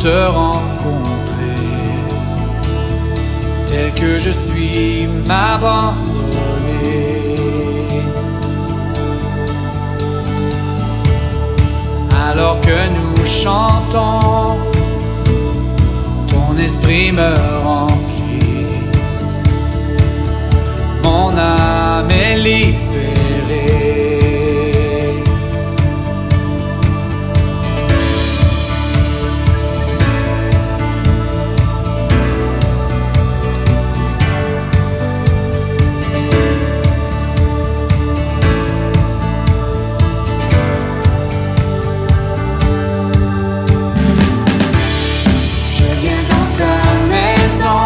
te rencontrer tel que je suis, m'abandonner. Alors que nous chantons, ton esprit me remplit, mon âme est libérée. Je viens dans ta maison,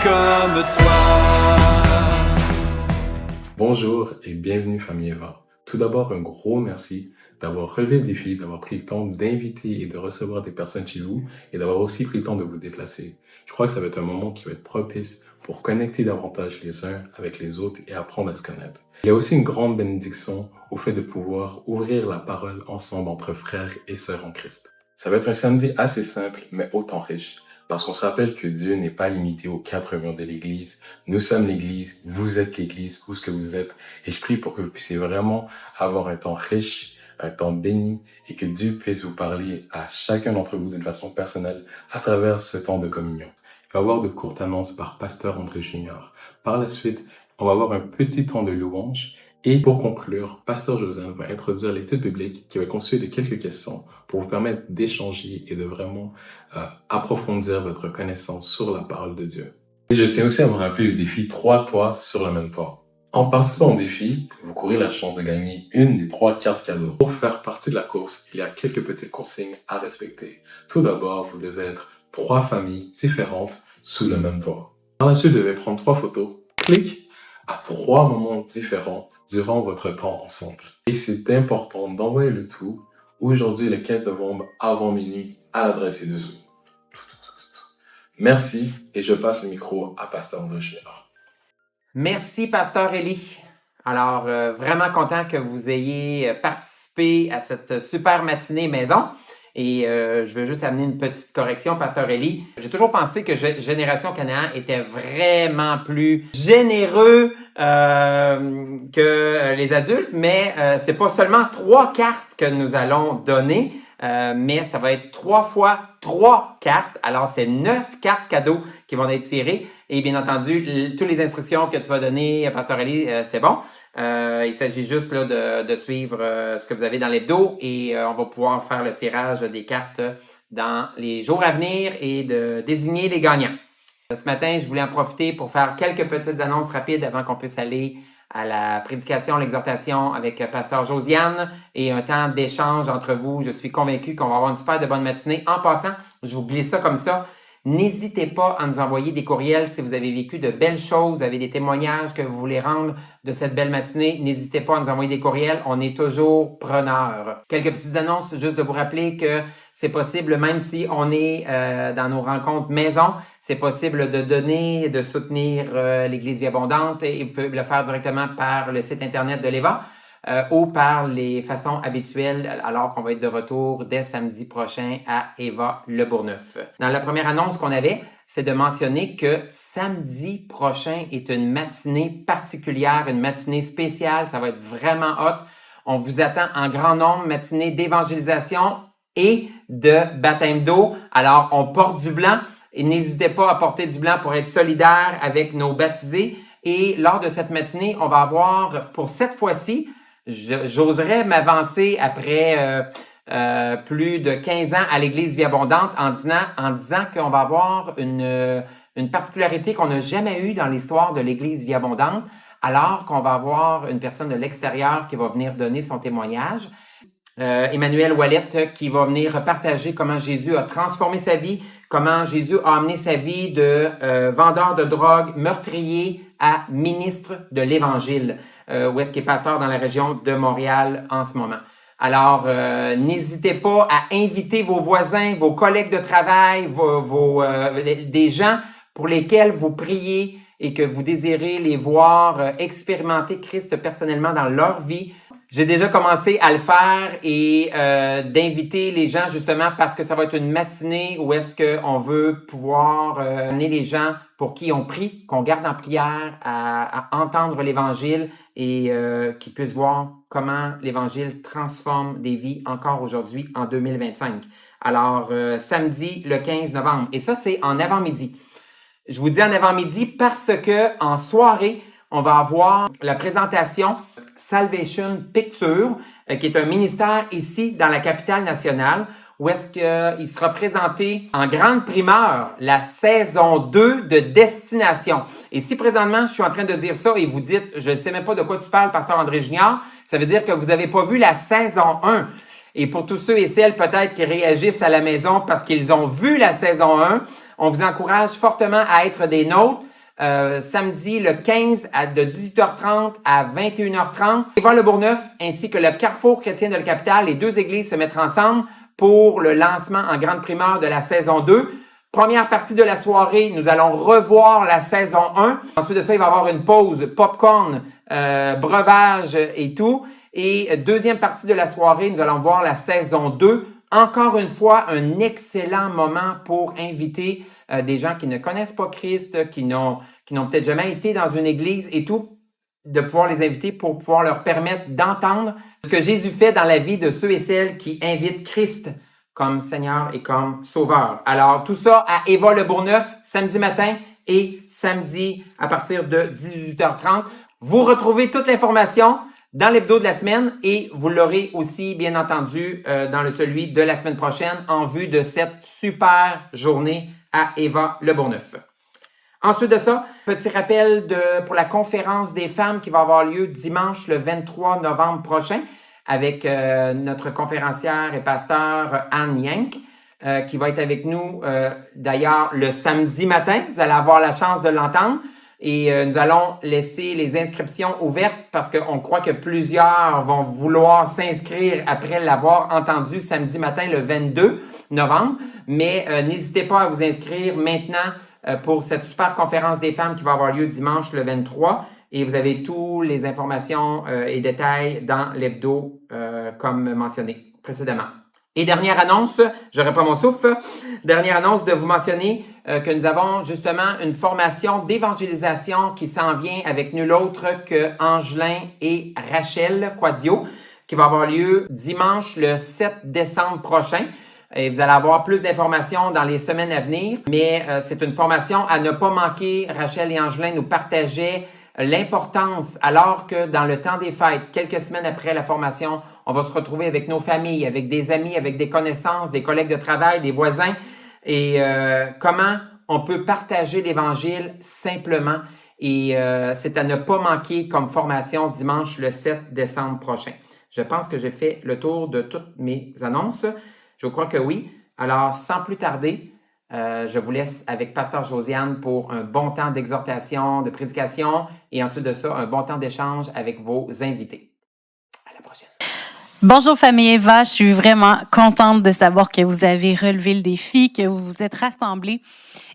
comme toi. Bonjour et bienvenue famille Eva. Tout d'abord, un gros merci d'avoir relevé le défi, d'avoir pris le temps d'inviter et de recevoir des personnes chez vous et d'avoir aussi pris le temps de vous déplacer. Je crois que ça va être un moment qui va être propice pour connecter davantage les uns avec les autres et apprendre à se connaître. Il y a aussi une grande bénédiction au fait de pouvoir ouvrir la parole ensemble entre frères et sœurs en Christ. Ça va être un samedi assez simple, mais autant riche. Parce qu'on se rappelle que Dieu n'est pas limité aux 4 murs de l'Église. Nous sommes l'Église, vous êtes l'Église, où ce que vous êtes. Et je prie pour que vous puissiez vraiment avoir un temps riche, un temps béni, et que Dieu puisse vous parler à chacun d'entre vous d'une façon personnelle à travers ce temps de communion. Il va y avoir de courtes annonces par Pasteur André Junior. Par la suite, on va avoir un petit temps de louange. Et pour conclure, Pasteur Joseph va introduire l'étude biblique qui va constituer de quelques questions pour vous permettre d'échanger et de vraiment approfondir votre connaissance sur la parole de Dieu. Et je tiens aussi à vous rappeler le défi 3 toits sur le même toit. En participant au défi, vous courez la chance de gagner une des 3 cartes cadeaux. Pour faire partie de la course, il y a quelques petites consignes à respecter. Tout d'abord, vous devez être 3 familles différentes sous le même toit. Par la suite, vous devez prendre 3 photos. Clique à 3 moments différents durant votre temps ensemble. Et c'est important d'envoyer le tout aujourd'hui le 15 novembre avant minuit à l'adresse ci-dessous. Merci et je passe le micro à Pasteur André Junior. Merci, Pasteur Élie. Alors, vraiment content que vous ayez participé à cette super matinée maison. Et je veux juste amener une petite correction, Pasteur Élie. J'ai toujours pensé que Génération Canaan était vraiment plus généreux que les adultes, mais c'est pas seulement 3 cartes que nous allons donner, mais ça va être 3 fois 3 cartes. Alors, c'est 9 cartes cadeaux qui vont être tirées. Et bien entendu, toutes les instructions que tu vas donner, Pasteur Élie, c'est bon. Il s'agit juste là, de suivre ce que vous avez dans les dos et on va pouvoir faire le tirage des cartes dans les jours à venir et de désigner les gagnants. Ce matin, je voulais en profiter pour faire quelques petites annonces rapides avant qu'on puisse aller à la prédication, l'exhortation avec Pasteur Josiane et un temps d'échange entre vous. Je suis convaincu qu'on va avoir une super de bonne matinée. En passant, je vous glisse ça comme ça. N'hésitez pas à nous envoyer des courriels si vous avez vécu de belles choses, vous avez des témoignages que vous voulez rendre de cette belle matinée. N'hésitez pas à nous envoyer des courriels, on est toujours preneurs. Quelques petites annonces, juste de vous rappeler que c'est possible, même si on est dans nos rencontres maison, c'est possible de donner, de soutenir l'Église Vie Abondante et vous pouvez le faire directement par le site internet de l'Eva. Ou par les façons habituelles alors qu'on va être de retour dès samedi prochain à Eva Le Bourgneuf. Dans la première annonce qu'on avait, c'est de mentionner que samedi prochain est une matinée particulière, une matinée spéciale, ça va être vraiment hot. On vous attend en grand nombre, matinée d'évangélisation et de baptême d'eau. Alors, on porte du blanc et n'hésitez pas à porter du blanc pour être solidaire avec nos baptisés. Et lors de cette matinée, on va avoir, pour cette fois-ci, j'oserais m'avancer après plus de 15 ans à l'Église Vie Abondante en disant qu'on va avoir une particularité qu'on n'a jamais eue dans l'histoire de l'Église Vie Abondante, alors qu'on va avoir une personne de l'extérieur qui va venir donner son témoignage. Emmanuel Ouellette qui va venir partager comment Jésus a transformé sa vie, comment Jésus a amené sa vie de vendeur de drogue, meurtrier à ministre de l'Évangile. Où est-ce qu'il est pasteur dans la région de Montréal en ce moment. Alors, n'hésitez pas à inviter vos voisins, vos collègues de travail, des gens pour lesquels vous priez et que vous désirez les voir expérimenter Christ personnellement dans leur vie. J'ai déjà commencé à le faire et d'inviter les gens justement parce que ça va être une matinée où est-ce qu'on veut pouvoir amener les gens pour qui on prie, qu'on garde en prière, à entendre l'Évangile et qu'ils puissent voir comment l'Évangile transforme des vies encore aujourd'hui en 2025. Alors, samedi le 15 novembre. Et ça, c'est en avant-midi. Je vous dis en avant-midi parce que en soirée, on va avoir la présentation Salvation Picture, qui est un ministère ici dans la capitale nationale, où est-ce qu'il sera présenté en grande primeur la saison 2 de Destination. Et si présentement, je suis en train de dire ça et vous dites, je ne sais même pas de quoi tu parles, Pasteur André Junior, ça veut dire que vous n'avez pas vu la saison 1. Et pour tous ceux et celles peut-être qui réagissent à la maison parce qu'ils ont vu la saison 1, on vous encourage fortement à être des nôtres samedi le 15 de 18h30 à 21h30. Éva Le Bourgneuf ainsi que le Carrefour chrétien de la capitale, les deux églises se mettent ensemble pour le lancement en grande primeur de la saison 2. Première partie de la soirée, nous allons revoir la saison 1. Ensuite de ça, il va y avoir une pause popcorn, breuvage et tout. Et deuxième partie de la soirée, nous allons voir la saison 2. Encore une fois, un excellent moment pour inviter des gens qui ne connaissent pas Christ, qui n'ont peut-être jamais été dans une église et tout, de pouvoir les inviter pour pouvoir leur permettre d'entendre ce que Jésus fait dans la vie de ceux et celles qui invitent Christ comme Seigneur et comme Sauveur. Alors, tout ça à Éva Le Bourgneuf, samedi matin et samedi à partir de 18h30. Vous retrouvez toute l'information dans l'hebdo de la semaine et vous l'aurez aussi, bien entendu, dans celui de la semaine prochaine en vue de cette super journée à Éva Le Bourgneuf. Ensuite de ça, petit rappel pour la conférence des femmes qui va avoir lieu dimanche le 23 novembre prochain avec notre conférencière et pasteur Anne Yank, qui va être avec nous d'ailleurs le samedi matin. Vous allez avoir la chance de l'entendre. Et nous allons laisser les inscriptions ouvertes parce qu'on croit que plusieurs vont vouloir s'inscrire après l'avoir entendu samedi matin le 22 novembre. Mais n'hésitez pas à vous inscrire maintenant pour cette super conférence des femmes qui va avoir lieu dimanche le 23. Et vous avez toutes les informations et détails dans l'hebdo comme mentionné précédemment. Et dernière annonce, je reprends mon souffle, dernière annonce de vous mentionner que nous avons justement une formation d'évangélisation qui s'en vient avec nul autre que Angelin et Rachel Quadio, qui va avoir lieu dimanche le 7 décembre prochain. Et vous allez avoir plus d'informations dans les semaines à venir, mais c'est une formation à ne pas manquer. Rachel et Angelin nous partageaient l'importance, alors que dans le temps des fêtes, quelques semaines après la formation, on va se retrouver avec nos familles, avec des amis, avec des connaissances, des collègues de travail, des voisins, et comment on peut partager l'Évangile simplement. Et c'est à ne pas manquer comme formation dimanche le 7 décembre prochain. Je pense que j'ai fait le tour de toutes mes annonces. Je crois que oui. Alors, sans plus tarder, je vous laisse avec Pasteur Josiane pour un bon temps d'exhortation, de prédication et ensuite de ça, un bon temps d'échange avec vos invités. À la prochaine. Bonjour famille Eva, je suis vraiment contente de savoir que vous avez relevé le défi, que vous vous êtes rassemblés.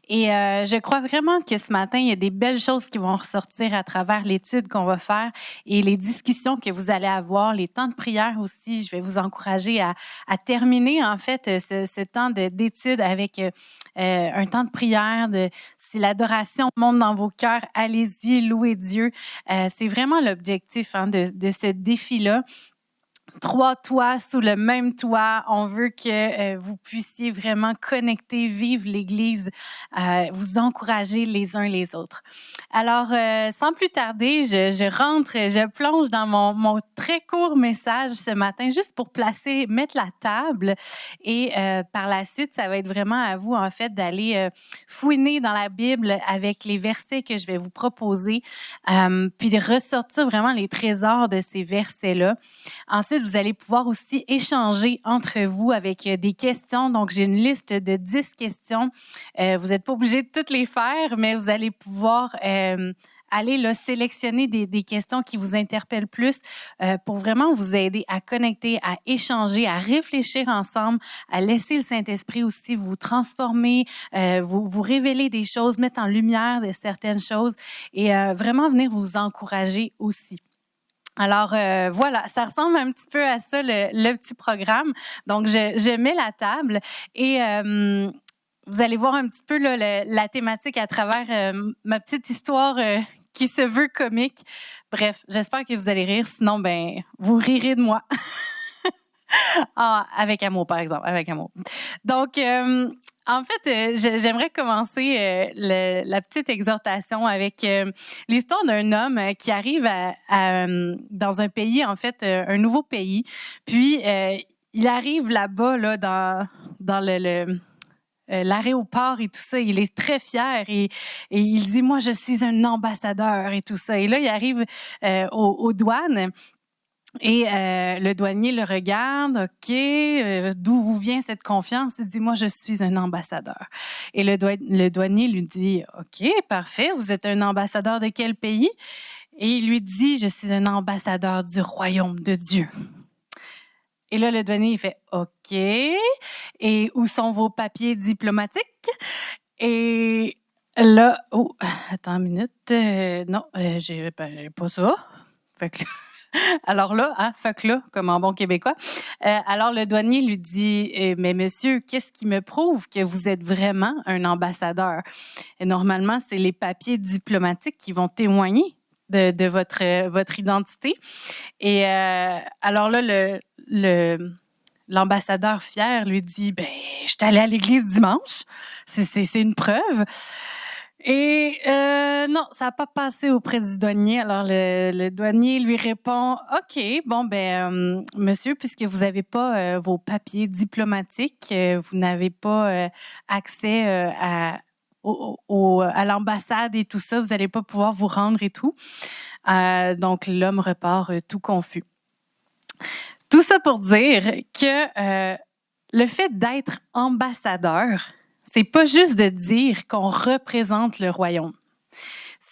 Et je crois vraiment que ce matin, il y a des belles choses qui vont ressortir à travers l'étude qu'on va faire et les discussions que vous allez avoir, les temps de prière aussi. Je vais vous encourager à terminer en fait ce temps d'étude avec un temps de prière. Si l'adoration monte dans vos cœurs, allez-y, louez Dieu. C'est vraiment l'objectif de ce défi-là. 3 toits sous le même toit. On veut que vous puissiez vraiment connecter, vivre l'Église, vous encourager les uns les autres. Alors, sans plus tarder, je plonge dans mon très court message ce matin, juste pour mettre la table. Et par la suite, ça va être vraiment à vous, en fait, d'aller fouiner dans la Bible avec les versets que je vais vous proposer, puis de ressortir vraiment les trésors de ces versets-là. Ensuite, vous allez pouvoir aussi échanger entre vous avec des questions. Donc, j'ai une liste de 10 questions. Vous n'êtes pas obligé de toutes les faire, mais vous allez pouvoir aller là, sélectionner des questions qui vous interpellent plus pour vraiment vous aider à connecter, à échanger, à réfléchir ensemble, à laisser le Saint-Esprit aussi vous transformer, vous révéler des choses, mettre en lumière de certaines choses et vraiment venir vous encourager aussi. Alors, voilà, ça ressemble un petit peu à ça, le petit programme. Donc, je mets la table et vous allez voir un petit peu là, la thématique à travers ma petite histoire qui se veut comique. Bref, j'espère que vous allez rire. Sinon, vous rirez de moi. Avec amour, par exemple, avec amour. Donc, en fait, j'aimerais commencer la petite exhortation avec l'histoire d'un homme qui arrive dans un pays, en fait, un nouveau pays. Puis, il arrive là-bas, là, dans l'aéroport et tout ça. Il est très fier et il dit, moi, je suis un ambassadeur et tout ça. Et là, il arrive aux douanes. Et le douanier le regarde, OK, d'où vous vient cette confiance? Il dit, moi, je suis un ambassadeur. Et le douanier lui dit, OK, parfait, vous êtes un ambassadeur de quel pays? Et il lui dit, je suis un ambassadeur du royaume de Dieu. Et là, le douanier, il fait, OK, et où sont vos papiers diplomatiques? Et là, oh, attends une minute, non, j'ai pas ça. Fait que alors là, fait que là, comme en bon québécois. Alors le douanier lui dit, mais monsieur, qu'est-ce qui me prouve que vous êtes vraiment un ambassadeur? Et normalement, c'est les papiers diplomatiques qui vont témoigner de votre identité. Et alors là, l'ambassadeur fier lui dit, ben, je suis allé à l'église dimanche. C'est une preuve. Et non, ça n'a pas passé auprès du douanier. Alors le douanier lui répond, OK, bon ben monsieur, puisque vous n'avez pas vos papiers diplomatiques, vous n'avez pas accès à l'ambassade et tout ça, vous n'allez pas pouvoir vous rendre et tout. Donc l'homme repart tout confus. Tout ça pour dire que le fait d'être ambassadeur, c'est pas juste de dire qu'on représente le royaume.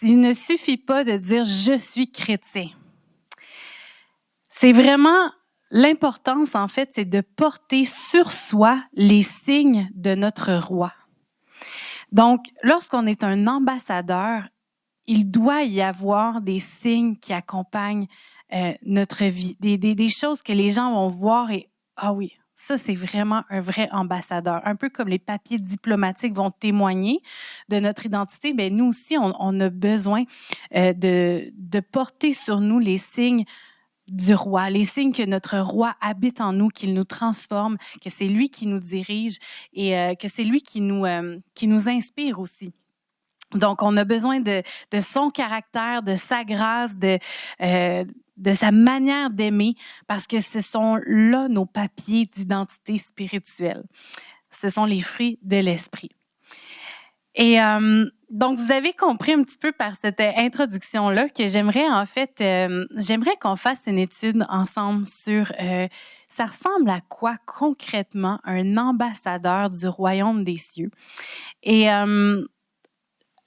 Il ne suffit pas de dire « je suis chrétien ». C'est vraiment l'importance, en fait, c'est de porter sur soi les signes de notre roi. Donc, lorsqu'on est un ambassadeur, il doit y avoir des signes qui accompagnent notre vie, des choses que les gens vont voir et « ah oui ». Ça, c'est vraiment un vrai ambassadeur. Un peu comme les papiers diplomatiques vont témoigner de notre identité, bien, nous aussi, on a besoin de porter sur nous les signes du roi, les signes que notre roi habite en nous, qu'il nous transforme, que c'est lui qui nous dirige et que c'est lui qui nous inspire aussi. Donc, on a besoin de son caractère, de sa grâce, de sa manière d'aimer, parce que ce sont là nos papiers d'identité spirituelle. Ce sont les fruits de l'esprit. Et donc, vous avez compris un petit peu par cette introduction-là que j'aimerais qu'on fasse une étude ensemble sur ça ressemble à quoi concrètement un ambassadeur du royaume des cieux. Et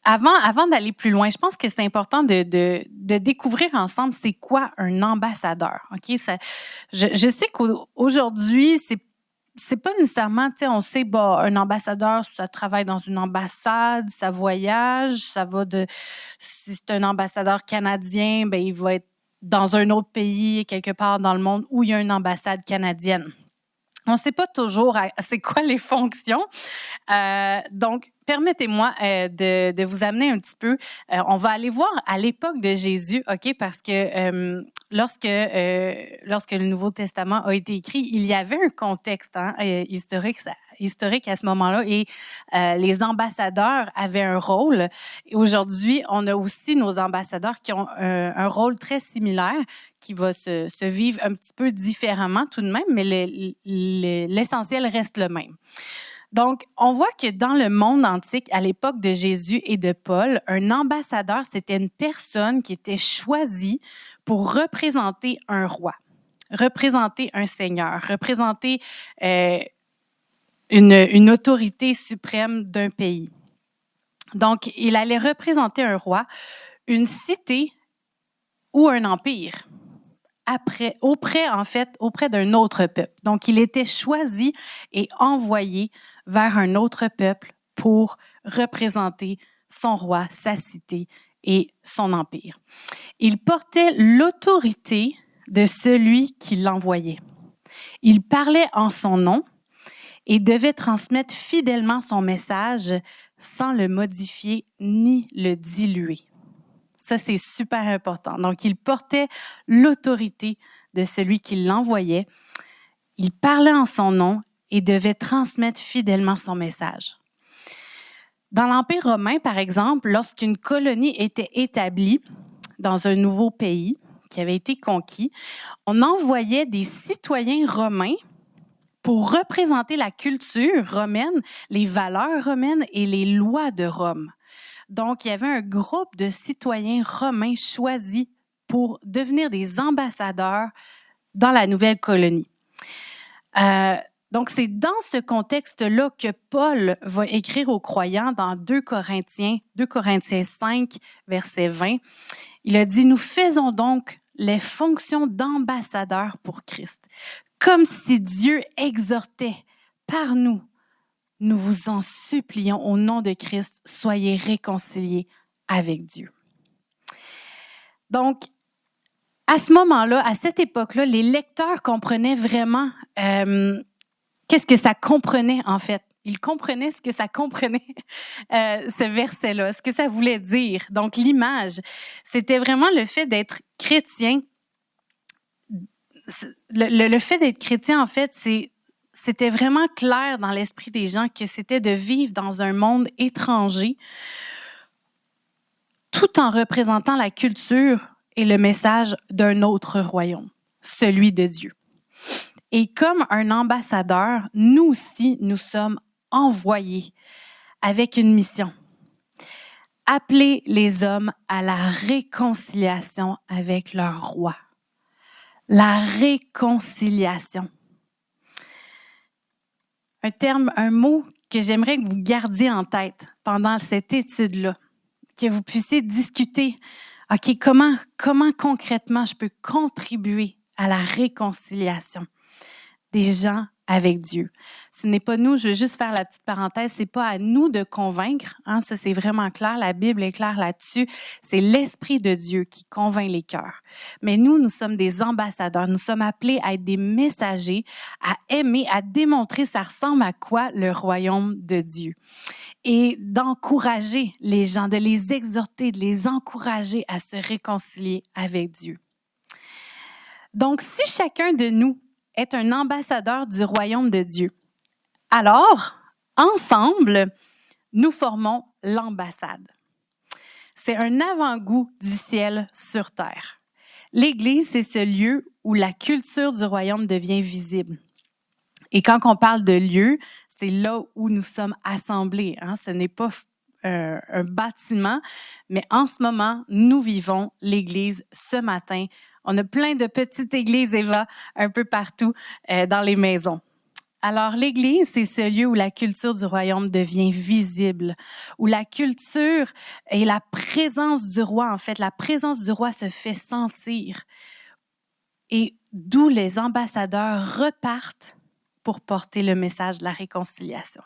avant d'aller plus loin, je pense que c'est important de découvrir ensemble c'est quoi un ambassadeur. Ok, je sais qu'aujourd'hui c'est pas nécessairement, tu sais, on sait un ambassadeur ça travaille dans une ambassade, ça voyage, si c'est un ambassadeur canadien, ben il va être dans un autre pays quelque part dans le monde où il y a une ambassade canadienne. On ne sait pas toujours c'est quoi les fonctions. Donc, permettez-moi de vous amener un petit peu. On va aller voir à l'époque de Jésus, OK, parce que lorsque le Nouveau Testament a été écrit, il y avait un contexte historique à ce moment-là et les ambassadeurs avaient un rôle. Et aujourd'hui, on a aussi nos ambassadeurs qui ont un rôle très similaire qui va se vivre un petit peu différemment tout de même, mais l'essentiel reste le même. Donc, on voit que dans le monde antique, à l'époque de Jésus et de Paul, un ambassadeur, c'était une personne qui était choisie pour représenter un roi, représenter un seigneur, représenter une autorité suprême d'un pays. Donc, il allait représenter un roi, une cité ou un empire. Auprès d'un autre peuple. Donc, il était choisi et envoyé vers un autre peuple pour représenter son roi, sa cité et son empire. Il portait l'autorité de celui qui l'envoyait. Il parlait en son nom et devait transmettre fidèlement son message sans le modifier ni le diluer. Ça, c'est super important. Donc, il portait l'autorité de celui qui l'envoyait. Il parlait en son nom et devait transmettre fidèlement son message. Dans l'Empire romain, par exemple, lorsqu'une colonie était établie dans un nouveau pays qui avait été conquis, on envoyait des citoyens romains pour représenter la culture romaine, les valeurs romaines et les lois de Rome. Donc, il y avait un groupe de citoyens romains choisis pour devenir des ambassadeurs dans la nouvelle colonie. Donc, c'est dans ce contexte-là que Paul va écrire aux croyants dans 2 Corinthiens 5, verset 20. Il a dit « Nous faisons donc les fonctions d'ambassadeurs pour Christ, comme si Dieu exhortait par nous. Nous vous en supplions au nom de Christ, soyez réconciliés avec Dieu. » Donc, à ce moment-là, à cette époque-là, les lecteurs comprenaient vraiment qu'est-ce que ça comprenait, en fait. Ils comprenaient ce que ça comprenait, ce verset-là, ce que ça voulait dire. Donc, l'image, c'était vraiment le fait d'être chrétien. Le fait d'être chrétien, en fait, c'était vraiment clair dans l'esprit des gens que c'était de vivre dans un monde étranger, tout en représentant la culture et le message d'un autre royaume, celui de Dieu. Et comme un ambassadeur, nous aussi, nous sommes envoyés avec une mission. Appeler les hommes à la réconciliation avec leur roi. La réconciliation. Un mot que j'aimerais que vous gardiez en tête pendant cette étude-là, que vous puissiez discuter. OK, comment concrètement je peux contribuer à la réconciliation des gens avec Dieu? Ce n'est pas nous, je veux juste faire la petite parenthèse, c'est pas à nous de convaincre, hein, ça c'est vraiment clair, la Bible est claire là-dessus, c'est l'Esprit de Dieu qui convainc les cœurs. Mais nous sommes des ambassadeurs, nous sommes appelés à être des messagers, à aimer, à démontrer ça ressemble à quoi le royaume de Dieu. Et d'encourager les gens, de les exhorter, de les encourager à se réconcilier avec Dieu. Donc, si chacun de nous est un ambassadeur du royaume de Dieu, alors, ensemble, nous formons l'ambassade. C'est un avant-goût du ciel sur terre. L'Église, c'est ce lieu où la culture du royaume devient visible. Et quand on parle de lieu, c'est là où nous sommes assemblés. Hein? Ce n'est pas un bâtiment, mais en ce moment, nous vivons l'Église ce matin. On a plein de petites églises, Eva, un peu partout dans les maisons. Alors, l'Église, c'est ce lieu où la culture du royaume devient visible, où la culture et la présence du roi, en fait, la présence du roi se fait sentir. Et d'où les ambassadeurs repartent pour porter le message de la réconciliation.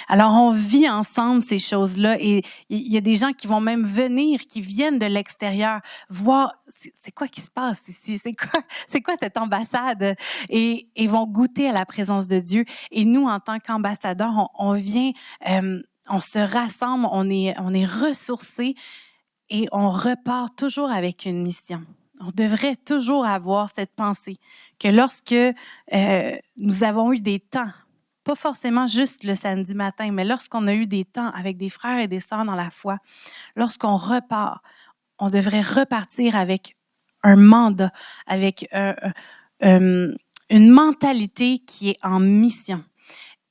Alors, on vit ensemble ces choses-là et il y a des gens qui vont même venir, qui viennent de l'extérieur, voir c'est quoi qui se passe ici, c'est quoi cette ambassade et vont goûter à la présence de Dieu. Et nous, en tant qu'ambassadeurs, on vient, on se rassemble, on est ressourcés et on repart toujours avec une mission. On devrait toujours avoir cette pensée que lorsque nous avons eu des temps, pas forcément juste le samedi matin, mais lorsqu'on a eu des temps avec des frères et des sœurs dans la foi, lorsqu'on repart, on devrait repartir avec un mandat, avec une mentalité qui est en mission.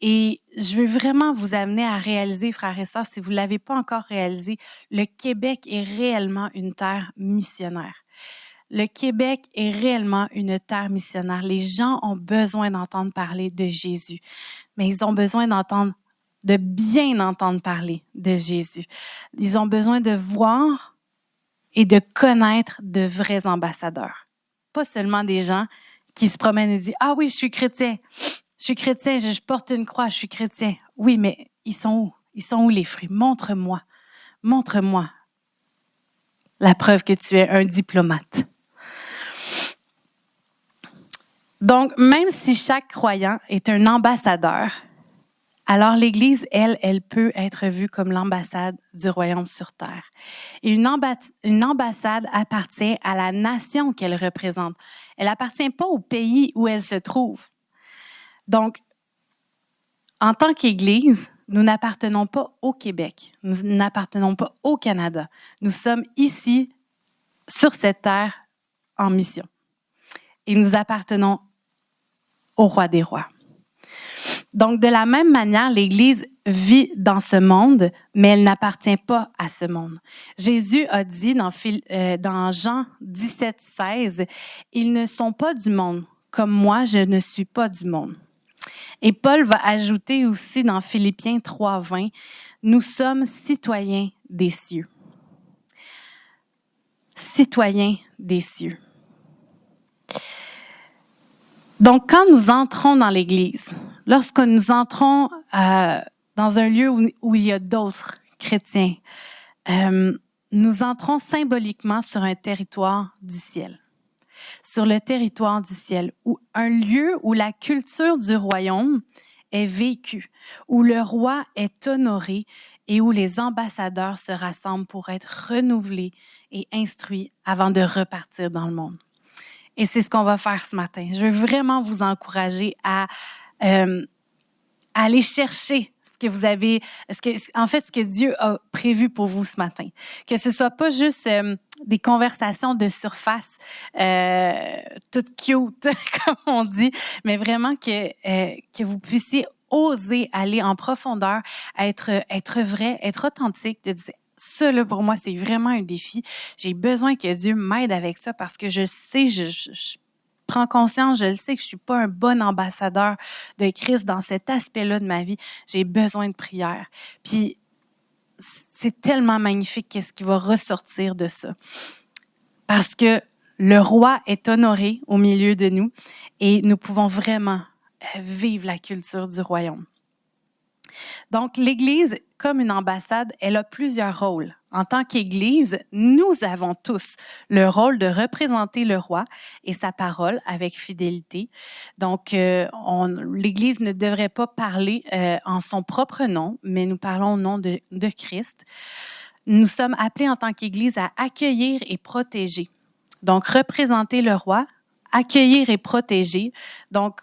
Et je veux vraiment vous amener à réaliser, frères et sœurs, si vous ne l'avez pas encore réalisé, le Québec est réellement une terre missionnaire. Le Québec est réellement une terre missionnaire. Les gens ont besoin d'entendre parler de Jésus, mais ils ont besoin de bien entendre parler de Jésus. Ils ont besoin de voir et de connaître de vrais ambassadeurs. Pas seulement des gens qui se promènent et disent « Ah oui, je suis chrétien, je porte une croix, je suis chrétien. » Oui, mais ils sont où? Ils sont où les fruits? Montre-moi la preuve que tu es un diplomate. Donc, même si chaque croyant est un ambassadeur, alors l'Église, elle peut être vue comme l'ambassade du royaume sur terre. Et une ambassade appartient à la nation qu'elle représente. Elle n'appartient pas au pays où elle se trouve. Donc, en tant qu'Église, nous n'appartenons pas au Québec, nous n'appartenons pas au Canada. Nous sommes ici, sur cette terre, en mission. Et nous appartenons au roi des rois. Donc, de la même manière, l'Église vit dans ce monde, mais elle n'appartient pas à ce monde. Jésus a dit dans Jean 17, 16, « Ils ne sont pas du monde, comme moi, je ne suis pas du monde. » Et Paul va ajouter aussi dans Philippiens 3, 20, « Nous sommes citoyens des cieux. » Citoyens des cieux. Donc, quand nous entrons dans l'Église, lorsque nous entrons dans un lieu où il y a d'autres chrétiens, nous entrons symboliquement sur un territoire du ciel. Sur le territoire du ciel, où un lieu où la culture du royaume est vécue, où le roi est honoré et où les ambassadeurs se rassemblent pour être renouvelés et instruits avant de repartir dans le monde. Et c'est ce qu'on va faire ce matin. Je veux vraiment vous encourager à aller chercher ce que vous avez, ce que Dieu a prévu pour vous ce matin. Que ce soit pas juste des conversations de surface, toutes cute, comme on dit, mais vraiment que vous puissiez oser aller en profondeur, être vrai, être authentique, de dire ça, là, pour moi, c'est vraiment un défi. J'ai besoin que Dieu m'aide avec ça parce que je sais, je prends conscience, je le sais que je suis pas un bon ambassadeur de Christ dans cet aspect-là de ma vie. J'ai besoin de prière. Puis, c'est tellement magnifique qu'est-ce qui va ressortir de ça. Parce que le roi est honoré au milieu de nous et nous pouvons vraiment vivre la culture du royaume. Donc, l'Église, comme une ambassade, elle a plusieurs rôles. En tant qu'Église, nous avons tous le rôle de représenter le roi et sa parole avec fidélité. Donc, l'Église ne devrait pas parler en son propre nom, mais nous parlons au nom de Christ. Nous sommes appelés en tant qu'Église à accueillir et protéger. Donc, représenter le roi, accueillir et protéger. Donc,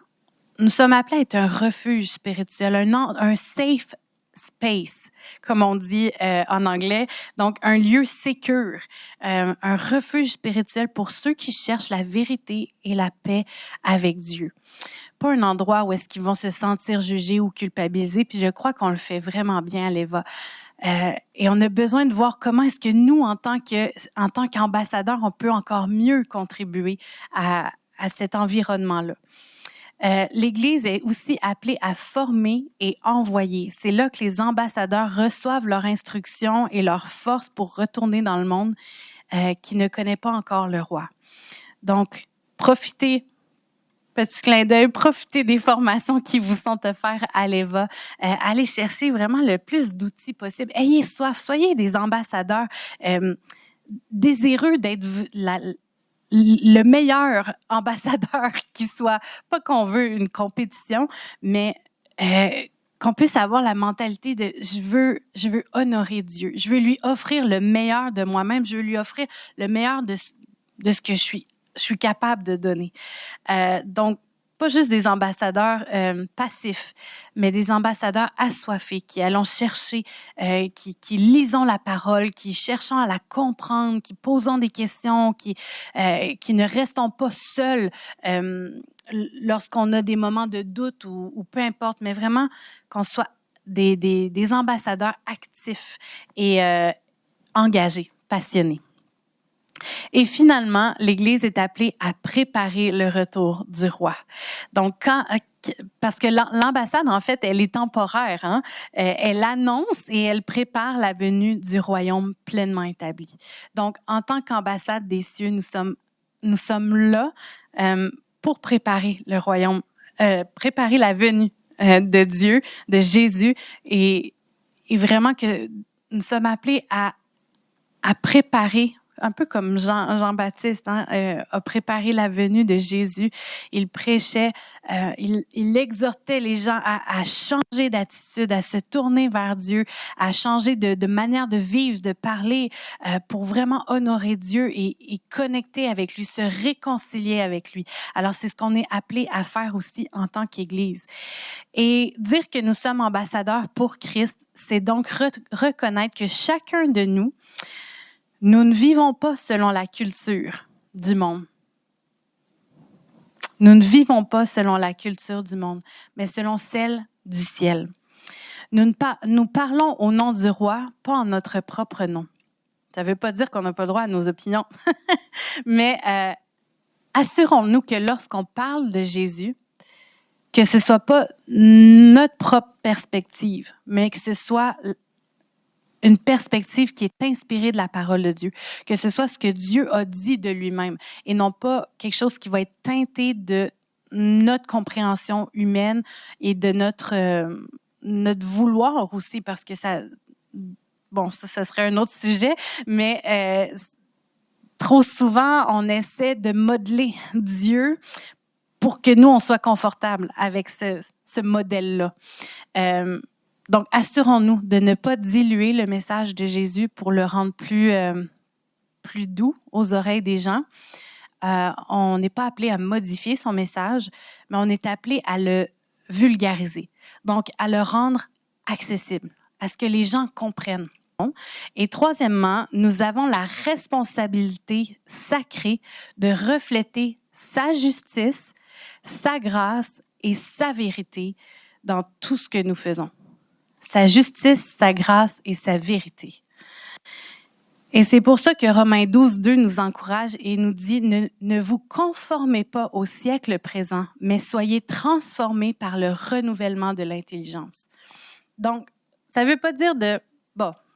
nous sommes appelés à être un refuge spirituel, un safe space, comme on dit en anglais. Donc, un lieu sécure, un refuge spirituel pour ceux qui cherchent la vérité et la paix avec Dieu. Pas un endroit où est-ce qu'ils vont se sentir jugés ou culpabilisés. Puis je crois qu'on le fait vraiment bien à l'Eva. Et on a besoin de voir comment est-ce que nous, en tant qu'ambassadeurs, on peut encore mieux contribuer à cet environnement-là. L'Église est aussi appelée à former et envoyer. C'est là que les ambassadeurs reçoivent leur instruction et leur force pour retourner dans le monde qui ne connaît pas encore le roi. Donc, profitez, petit clin d'œil, profitez des formations qui vous sont offertes à l'EVA. Allez chercher vraiment le plus d'outils possible. Ayez soif, soyez des ambassadeurs désireux d'être le meilleur ambassadeur qui soit, pas qu'on veut une compétition, mais qu'on puisse avoir la mentalité de je veux honorer Dieu, je veux lui offrir le meilleur de moi-même, je veux lui offrir le meilleur de ce que je suis capable de donner. Donc, pas juste des ambassadeurs passifs, mais des ambassadeurs assoiffés qui allons chercher, qui lisons la parole, qui cherchons à la comprendre, qui posons des questions, qui ne restons pas seuls lorsqu'on a des moments de doute ou peu importe, mais vraiment qu'on soit des ambassadeurs actifs et engagés, passionnés. Et finalement, l'Église est appelée à préparer le retour du roi. Donc, parce que l'ambassade, en fait, elle est temporaire, hein? Elle annonce et elle prépare la venue du royaume pleinement établi. Donc, en tant qu'ambassade des cieux, nous sommes là pour préparer le royaume, préparer la venue de Dieu, de Jésus, et vraiment que nous sommes appelés à préparer, un peu comme Jean-Baptiste a préparé la venue de Jésus. Il prêchait, il exhortait les gens à changer d'attitude, à se tourner vers Dieu, à changer de manière de vivre, de parler pour vraiment honorer Dieu et connecter avec lui, se réconcilier avec lui. Alors, c'est ce qu'on est appelé à faire aussi en tant qu'Église. Et dire que nous sommes ambassadeurs pour Christ, c'est donc reconnaître que chacun de nous ne vivons pas selon la culture du monde. Nous ne vivons pas selon la culture du monde, mais selon celle du ciel. Nous parlons au nom du roi, pas en notre propre nom. Ça ne veut pas dire qu'on n'a pas le droit à nos opinions, mais assurons-nous que lorsqu'on parle de Jésus, que ce ne soit pas notre propre perspective, mais que ce soit une perspective qui est inspirée de la parole de Dieu, que ce soit ce que Dieu a dit de lui-même et non pas quelque chose qui va être teinté de notre compréhension humaine et de notre vouloir aussi, parce que ça serait un autre sujet, mais trop souvent, on essaie de modeler Dieu pour que nous, on soit confortables avec ce modèle-là. Donc, assurons-nous de ne pas diluer le message de Jésus pour le rendre plus doux aux oreilles des gens. On n'est pas appelé à modifier son message, mais on est appelé à le vulgariser. Donc, à le rendre accessible, à ce que les gens comprennent. Et troisièmement, nous avons la responsabilité sacrée de refléter sa justice, sa grâce et sa vérité dans tout ce que nous faisons. Sa justice, sa grâce et sa vérité. Et c'est pour ça que Romains 12:2 nous encourage et nous dit « Ne vous conformez pas au siècle présent, mais soyez transformés par le renouvellement de l'intelligence. » Donc, ça ne veut pas dire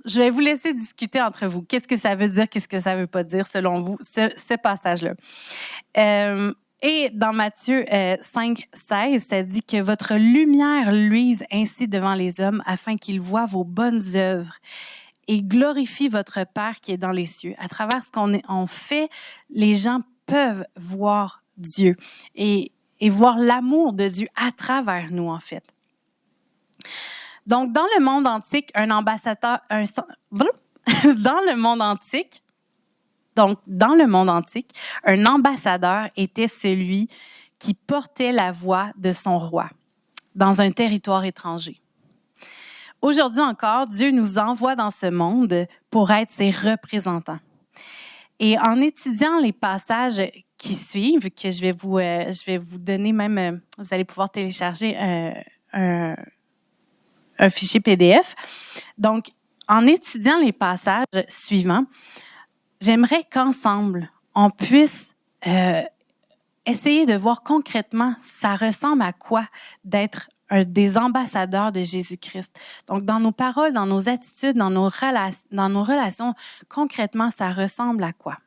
je vais vous laisser discuter entre vous. Qu'est-ce que ça veut dire, qu'est-ce que ça ne veut pas dire selon vous, ce passage-là. Et dans Matthieu 5:16, ça dit que votre lumière luise ainsi devant les hommes afin qu'ils voient vos bonnes œuvres et glorifient votre Père qui est dans les cieux. À travers ce qu'on fait, les gens peuvent voir Dieu et voir l'amour de Dieu à travers nous, en fait. Donc, dans le monde antique, un ambassadeur était celui qui portait la voix de son roi dans un territoire étranger. Aujourd'hui encore, Dieu nous envoie dans ce monde pour être ses représentants. Et en étudiant les passages qui suivent, que je vais vous donner même, vous allez pouvoir télécharger un fichier PDF. Donc, en étudiant les passages suivants, j'aimerais qu'ensemble, on puisse essayer de voir concrètement ça ressemble à quoi d'être des ambassadeurs de Jésus-Christ. Donc, dans nos paroles, dans nos attitudes, dans nos relations, concrètement, ça ressemble à quoi?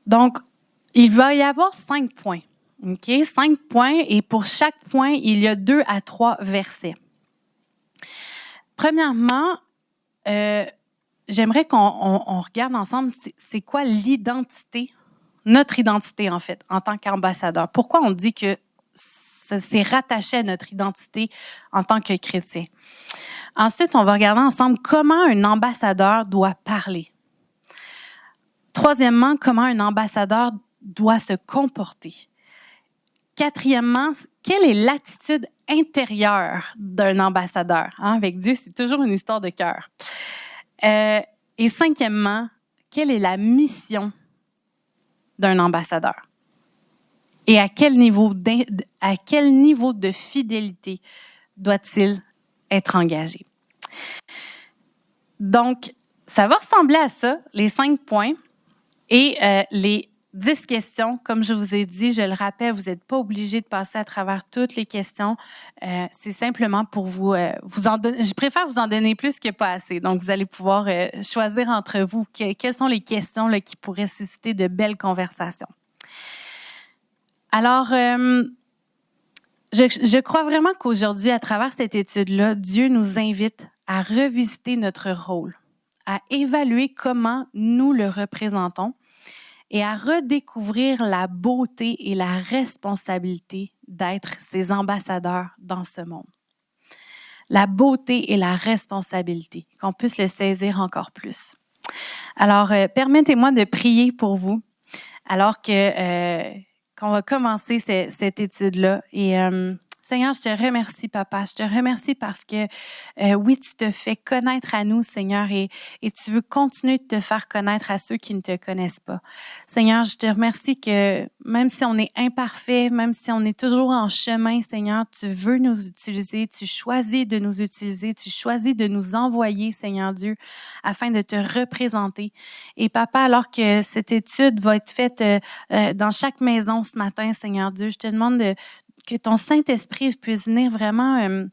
Donc, il va y avoir 5 points. OK? 5 points, et pour chaque point, il y a 2 à 3 versets. Premièrement, j'aimerais qu'on regarde ensemble c'est quoi l'identité, notre identité en fait, en tant qu'ambassadeur. Pourquoi on dit que c'est rattaché à notre identité en tant que chrétien. Ensuite, on va regarder ensemble comment un ambassadeur doit parler. Troisièmement, comment un ambassadeur doit se comporter. Quatrièmement, quelle est l'attitude intérieure d'un ambassadeur? Avec Dieu, c'est toujours une histoire de cœur. Et cinquièmement, quelle est la mission d'un ambassadeur? Et à quel niveau de fidélité doit-il être engagé? Donc, ça va ressembler à ça, les 5 points et les 10 questions. Comme je vous ai dit, je le rappelle, vous n'êtes pas obligé de passer à travers toutes les questions. C'est simplement pour vous en donner. Je préfère vous en donner plus que pas assez. Donc, vous allez pouvoir choisir entre vous quelles sont les questions là, qui pourraient susciter de belles conversations. Alors, je crois vraiment qu'aujourd'hui, à travers cette étude-là, Dieu nous invite à revisiter notre rôle, à évaluer comment nous le représentons et à redécouvrir la beauté et la responsabilité d'être ses ambassadeurs dans ce monde. La beauté et la responsabilité, qu'on puisse le saisir encore plus. Alors, permettez-moi de prier pour vous, alors qu'on va commencer cette étude-là. Et Seigneur, je te remercie, Papa. Je te remercie parce que, oui, tu te fais connaître à nous, Seigneur, et tu veux continuer de te faire connaître à ceux qui ne te connaissent pas. Seigneur, je te remercie que même si on est imparfait, même si on est toujours en chemin, Seigneur, tu veux nous utiliser, tu choisis de nous utiliser, tu choisis de nous envoyer, Seigneur Dieu, afin de te représenter. Et Papa, alors que cette étude va être faite dans chaque maison ce matin, Seigneur Dieu, je te demande que ton Saint-Esprit puisse venir vraiment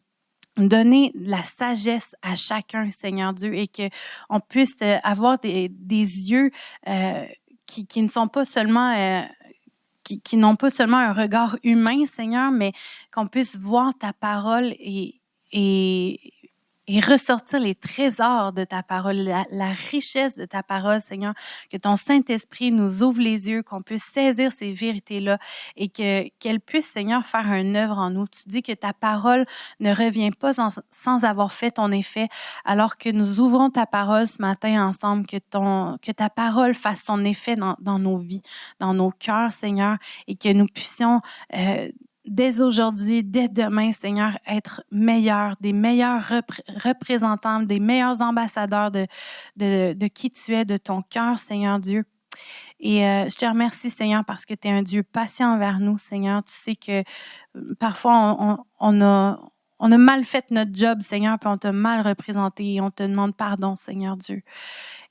donner la sagesse à chacun, Seigneur Dieu, et qu'on puisse avoir des yeux qui ne sont pas seulement qui n'ont pas seulement un regard humain, Seigneur, mais qu'on puisse voir ta parole et ressortir les trésors de ta parole, la richesse de ta parole, Seigneur, que ton Saint-Esprit nous ouvre les yeux, qu'on puisse saisir ces vérités-là et qu'elle puisse, Seigneur, faire une œuvre en nous. Tu dis que ta parole ne revient pas sans avoir fait ton effet, alors que nous ouvrons ta parole ce matin ensemble, que ta parole fasse son effet dans nos vies, dans nos cœurs, Seigneur, et que nous puissions dès aujourd'hui, dès demain, Seigneur, être meilleurs, des meilleurs représentants, des meilleurs ambassadeurs de qui tu es, de ton cœur, Seigneur Dieu. Et je te remercie, Seigneur, parce que tu es un Dieu patient envers nous, Seigneur. Tu sais que parfois, on a mal fait notre job, Seigneur, puis on t'a mal représenté et on te demande pardon, Seigneur Dieu.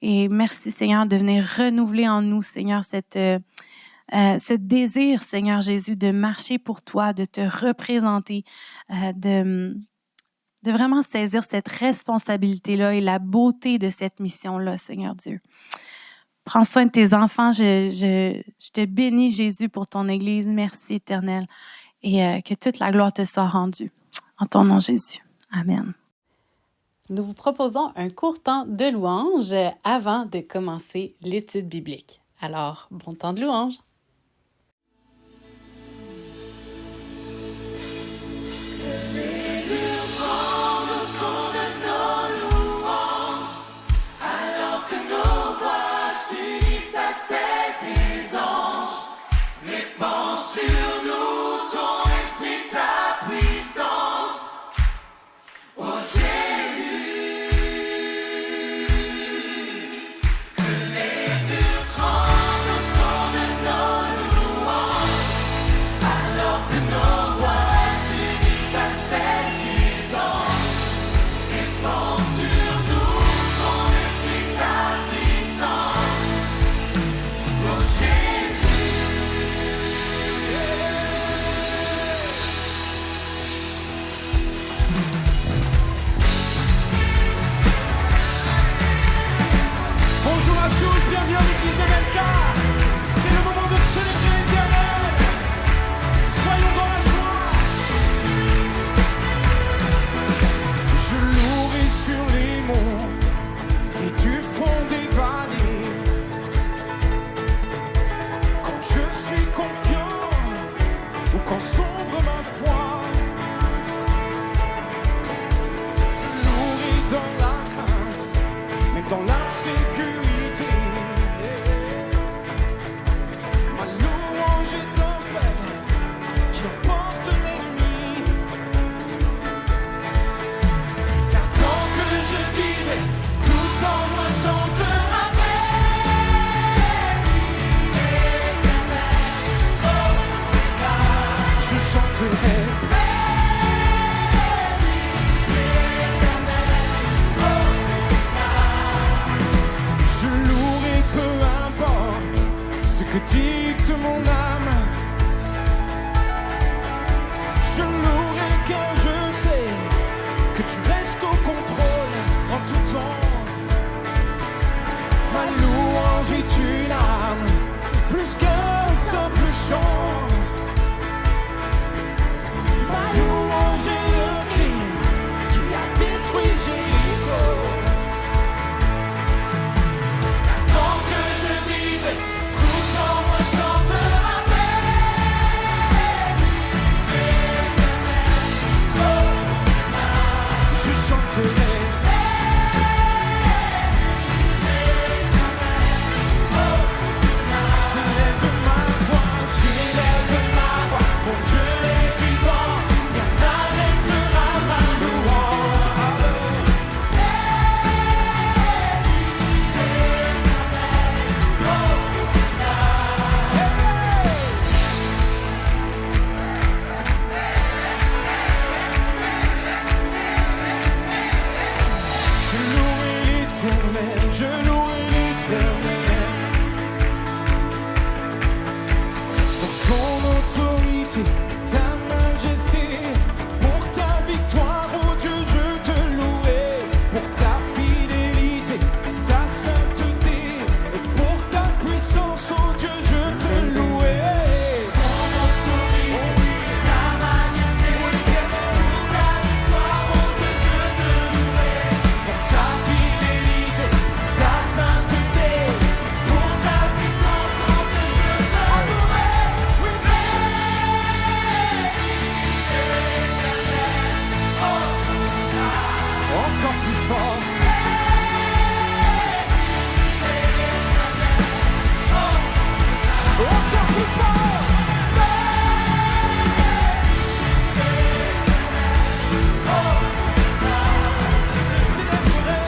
Et merci, Seigneur, de venir renouveler en nous, Seigneur, ce désir, Seigneur Jésus, de marcher pour toi, de te représenter, de vraiment saisir cette responsabilité-là et la beauté de cette mission-là, Seigneur Dieu. Prends soin de tes enfants. Je te bénis, Jésus, pour ton Église. Merci, Éternel. Et que toute la gloire te soit rendue. En ton nom, Jésus. Amen. Nous vous proposons un court temps de louange avant de commencer l'étude biblique. Alors, bon temps de louange. Celle des anges, répand sur nous ton esprit, ta puissance, ô Jésus, que les murs tremblent au son de nos louanges, alors que nos voix s'unissent à celle des anges, répand sur nous ton esprit, ta puissance. Bonjour à tous, bienvenue à l'église MLK. C'est le moment de célébrer l'Éternel. Soyons dans la joie. Je louerai sur les monts et du fond des vallées. Quand je suis confiant ou quand sombre ma foi, je louerai dans la crainte, même dans l'insécurité. Ma louange est un fleuve qui emporte l'ennemi. Car tant que je vivrai, tout en moi chantera l'Éternel. Oh, je chanterai. Que dicte mon âme, je louerai car je sais que tu restes au contrôle en tout temps. Ma louange est une arme, plus qu'un simple chant. Ma louange est le cri qui a détruit Jéricho. Tant que je vivrai, tout en moi chantera. Je louerai l'Éternel, je louerai l'Éternel pour ton autorité, ta majesté, pour ta victoire, oh Dieu, je te louerai, pour ta fidélité, ta sainteté, et pour ta puissance, oh Dieu, je te louerai. Ton autorité, ta majesté, pour ta victoire, oh Dieu, je te louerai. Pour ta fidélité, ta sainteté, Pour ta puissance, oh Dieu, je te louerai. Oui, encore plus fort. Encore plus fort. Je le célébrerai.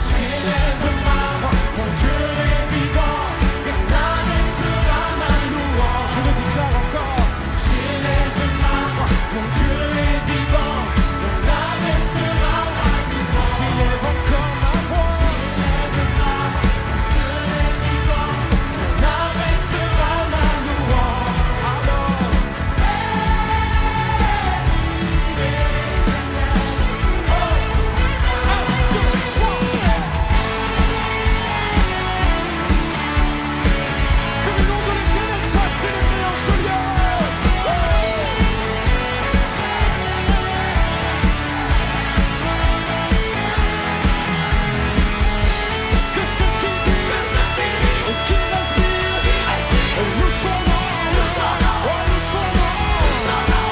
J'élève ma voix, mon Dieu est vivant, rien n'arrêtera ma louange. Je le déclare encore. J'élève ma voix, mon Dieu est vivant, rien n'arrêtera ma louange. J'élève encore ma voix. Rien n'arrêtera ma louange. Alors, que le nom de l'Éternel soit célébré en ce lieu. Que ceux qui vivent et qui respirent louent son nom. Oh, louent son nom.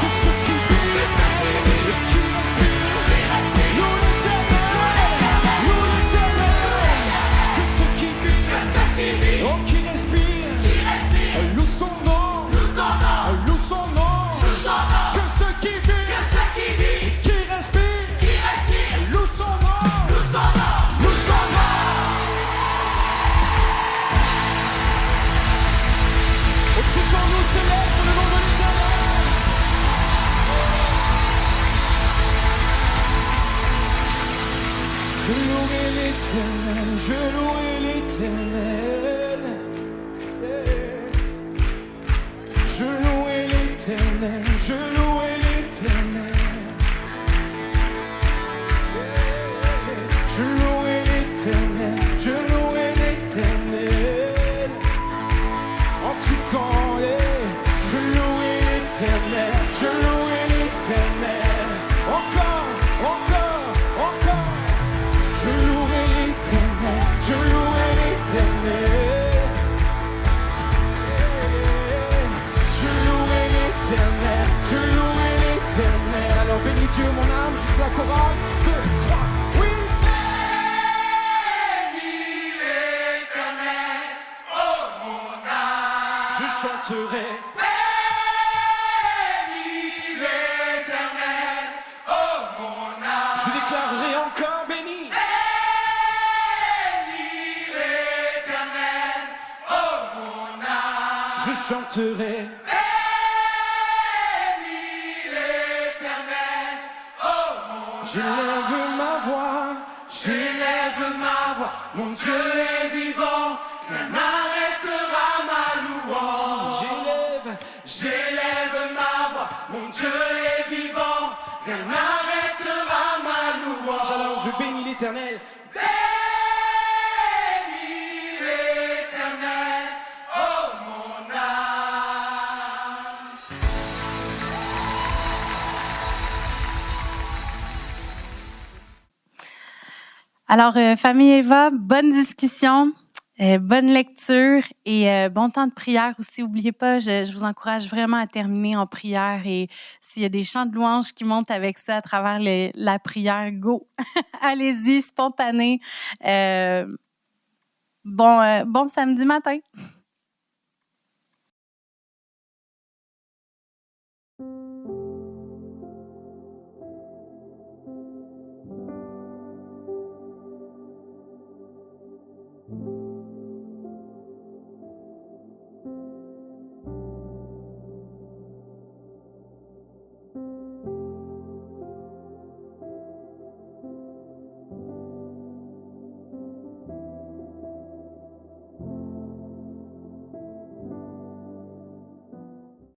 Que ceux qui vivent et qui respirent louent l'Éternel. Louent l'Éternel. Que ceux qui vivent oh, qui respirent louent son nom. Louent son nom. Que ceux qui vivent et qui respirent louent son nom. Louent son nom. Au-dessus de nous célèbre le nom de l'Éternel. Je louerai l'Éternel, je louerai l'Éternel. Je louerai l'Éternel, je louerai l'Éternel. Je louerai l'Éternel, je louerai l'Éternel. En tout temps, je louerai l'Éternel, je louerai l'Éternel. Encore, encore, encore. Je louerai l'Éternel, je louerai l'Éternel. Je louerai l'Éternel, je louerai l'Éternel. Alors bénis Dieu mon âme, juste la chorale. 2, 3, oui. Je chanterai. Je déclarerai encore béni. Je chanterai. J'élève ma voix, mon Dieu est vivant, rien n'arrêtera ma louange. J'élève ma voix, mon Dieu est vivant, rien n'arrêtera ma louange. Alors je bénis l'Éternel. Bénis l'Éternel, oh mon âme. Alors, famille Eva, bonne discussion, bonne lecture et bon temps de prière aussi. N'oubliez pas, je vous encourage vraiment à terminer en prière et s'il y a des chants de louanges qui montent avec ça à travers la prière, go! Allez-y, spontané. Bon samedi matin!